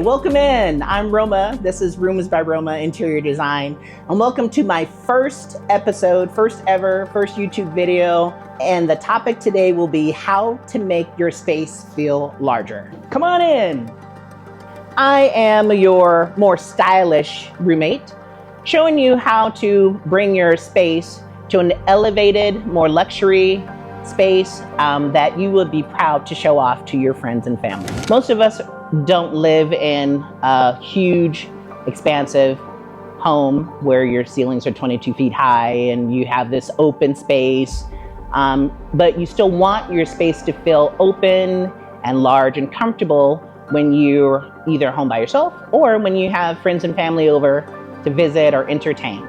Hey, welcome in. I'm Roma. This is Rooms by Roma Interior Design. And welcome to my first episode, first YouTube video. And the topic today will be how to make your space feel larger. Come on in. I am your more stylish roommate, showing you how to bring your space to an elevated, more luxury space that you would be proud to show off to your friends and family. Most of us don't live in a huge, expansive home where your ceilings are 22 feet high and you have this open space, but you still want your space to feel open and large and comfortable when you're either home by yourself or when you have friends and family over to visit or entertain.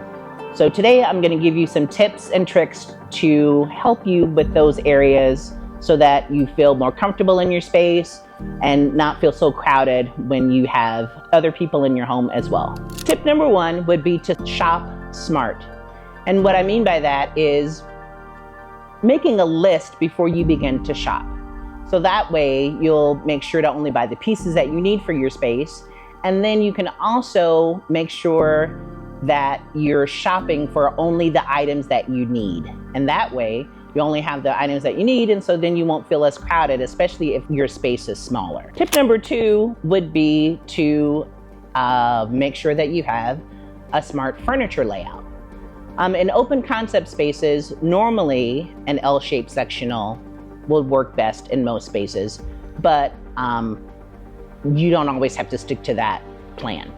So today I'm going to give you some tips and tricks to help you with those areas so that you feel more comfortable in your space and not feel so crowded when you have other people in your home as well. Tip number one would be to shop smart. And what I mean by that is making a list before you begin to shop. So that way you'll make sure to only buy the pieces that you need for your space. And then you can also make sure that you're shopping for only the items that you need. And that way you only have the items that you need, and so then you won't feel as crowded, especially if your space is smaller. Tip number two would be to make sure that you have a smart furniture layout. In open concept spaces, normally an L-shaped sectional will work best in most spaces, but you don't always have to stick to that plan.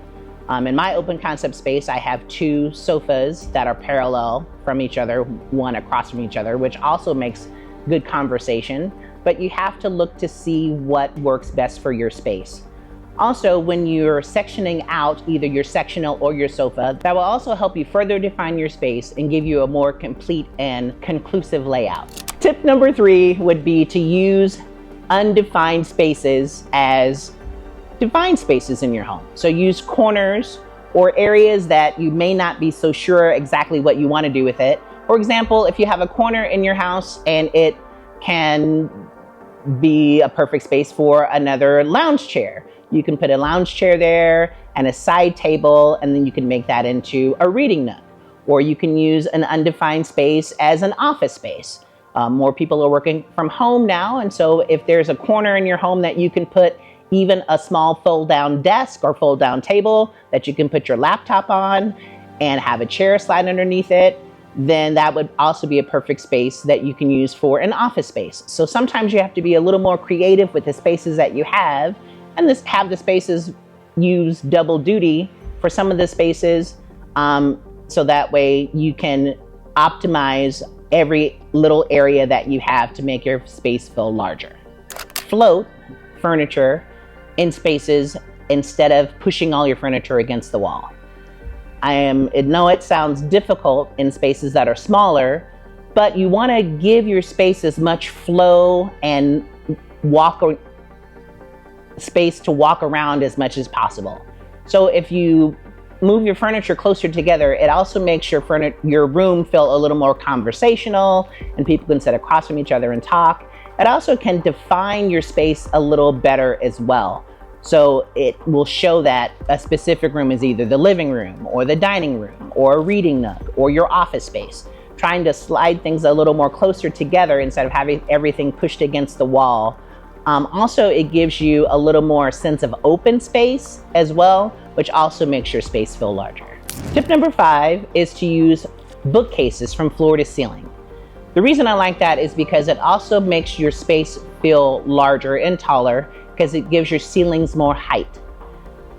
In my open concept space, I have two sofas that are parallel from each other, one across from each other, which also makes good conversation, but you have to look to see what works best for your space. Also, when you're sectioning out either your sectional or your sofa, that will also help you further define your space and give you a more complete and conclusive layout. Tip number three would be to use undefined spaces as defined spaces in your home. So use corners or areas that you may not be so sure exactly what you want to do with it. For example, if you have a corner in your house and it can be a perfect space for another lounge chair, you can put a lounge chair there and a side table, and then you can make that into a reading nook. Or you can use an undefined space as an office space. More people are working from home now, and so if there's a corner in your home that you can put even a small fold-down desk or fold-down table that you can put your laptop on and have a chair slide underneath it, then that would also be a perfect space that you can use for an office space. So sometimes you have to be a little more creative with the spaces that you have, and have the spaces use double duty for some of the spaces, so that way you can optimize every little area that you have to make your space feel larger. Float furniture in spaces instead of pushing all your furniture against the wall. I know it sounds difficult in spaces that are smaller, but you want to give your space as much flow and space to walk around as much as possible. So if you move your furniture closer together, it also makes your room feel a little more conversational and people can sit across from each other and talk. It also can define your space a little better as well. So it will show that a specific room is either the living room or the dining room or a reading nook or your office space. Trying to slide things a little more closer together instead of having everything pushed against the wall. Also, it gives you a little more sense of open space as well, which also makes your space feel larger. Tip number 5 is to use bookcases from floor to ceiling. The reason I like that is because it also makes your space feel larger and taller because it gives your ceilings more height.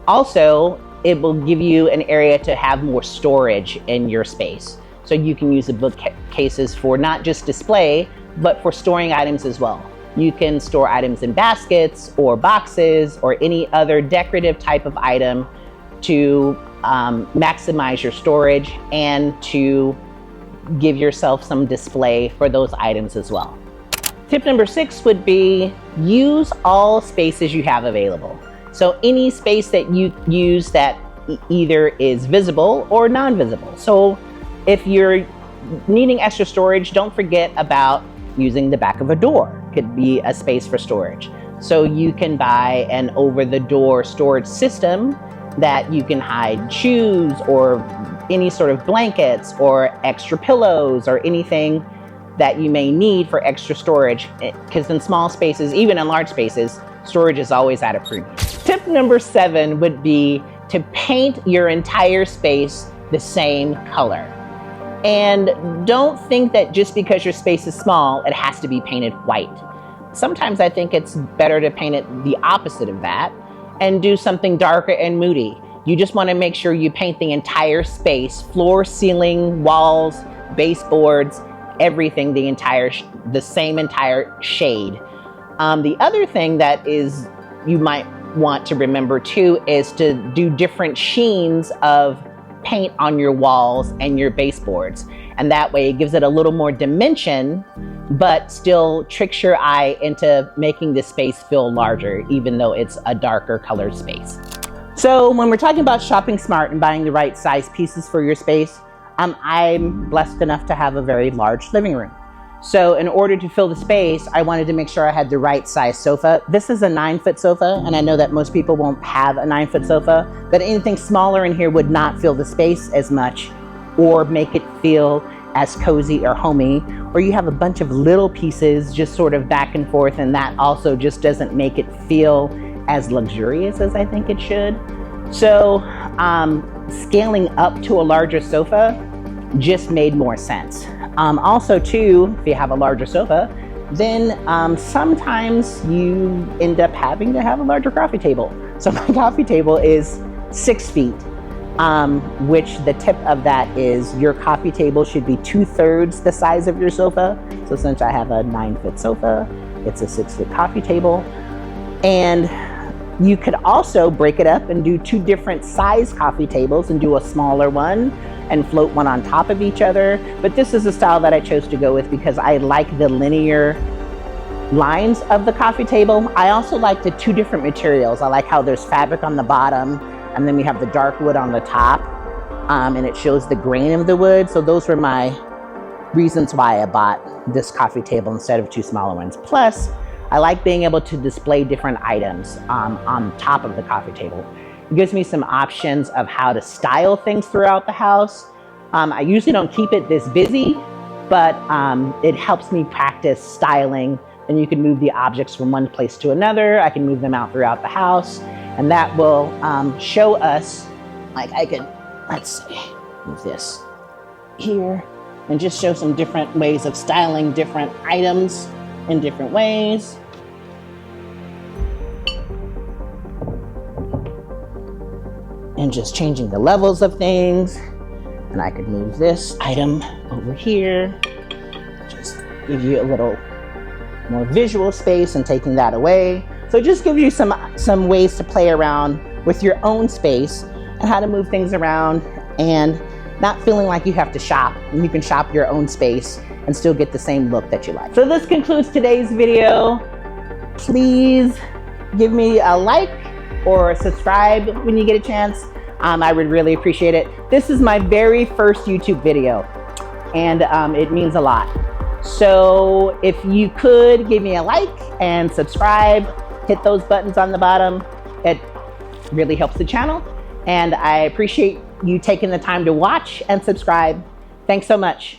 Also, it will give you an area to have more storage in your space. So you can use the bookcases for not just display, but for storing items as well. You can store items in baskets or boxes or any other decorative type of item to maximize your storage and to give yourself some display for those items as well. Tip number 6 would be use all spaces you have available. So any space that you use that either is visible or non-visible. So if you're needing extra storage, don't forget about using the back of a door. Could be a space for storage. So you can buy an over-the-door storage system that you can hide shoes or any sort of blankets or extra pillows or anything that you may need for extra storage, because in small spaces, even in large spaces, storage is always at a premium. Tip number 7 would be to paint your entire space the same color. And don't think that just because your space is small, it has to be painted white. Sometimes I think it's better to paint it the opposite of that and do something darker and moody. You just want to make sure you paint the entire space, floor, ceiling, walls, baseboards, everything, the same entire shade. The other thing that is you might want to remember too is to do different sheens of paint on your walls and your baseboards. And that way it gives it a little more dimension, but still tricks your eye into making the space feel larger, even though it's a darker colored space. So when we're talking about shopping smart and buying the right size pieces for your space, I'm blessed enough to have a very large living room. So in order to fill the space, I wanted to make sure I had the right size sofa. This is a 9-foot sofa, and I know that most people won't have a 9-foot sofa, but anything smaller in here would not fill the space as much or make it feel as cozy or homey. Or you have a bunch of little pieces just sort of back and forth, and that also just doesn't make it feel as luxurious as I think it should. So scaling up to a larger sofa just made more sense. Also too, if you have a larger sofa, then sometimes you end up having to have a larger coffee table. So my coffee table is 6 feet, which the tip of that is your coffee table should be 2/3 the size of your sofa. So since I have a 9-foot sofa, it's a 6-foot coffee table. And you could also break it up and do 2 different size coffee tables and do a smaller one and float one on top of each other. But this is the style that I chose to go with because I like the linear lines of the coffee table. I also like the 2 different materials. I like how there's fabric on the bottom and then we have the dark wood on the top, and it shows the grain of the wood. So those were my reasons why I bought this coffee table instead of 2 smaller ones. Plus, I like being able to display different items on top of the coffee table. It gives me some options of how to style things throughout the house. I usually don't keep it this busy, but it helps me practice styling. And you can move the objects from one place to another. I can move them out throughout the house. And that will show us, like I could, let's see, move this here and just show some different ways of styling different items in different ways. And just changing the levels of things. And I could move this item over here. Just give you a little more visual space and taking that away. So it just gives you some ways to play around with your own space and how to move things around and not feeling like you have to shop. And you can shop your own space and still get the same look that you like. So this concludes today's video. Please give me a like or subscribe when you get a chance. I would really appreciate it. This is my very first YouTube video, and it means a lot. So if you could give me a like and subscribe, hit those buttons on the bottom, it really helps the channel. And I appreciate you taking the time to watch and subscribe. Thanks so much.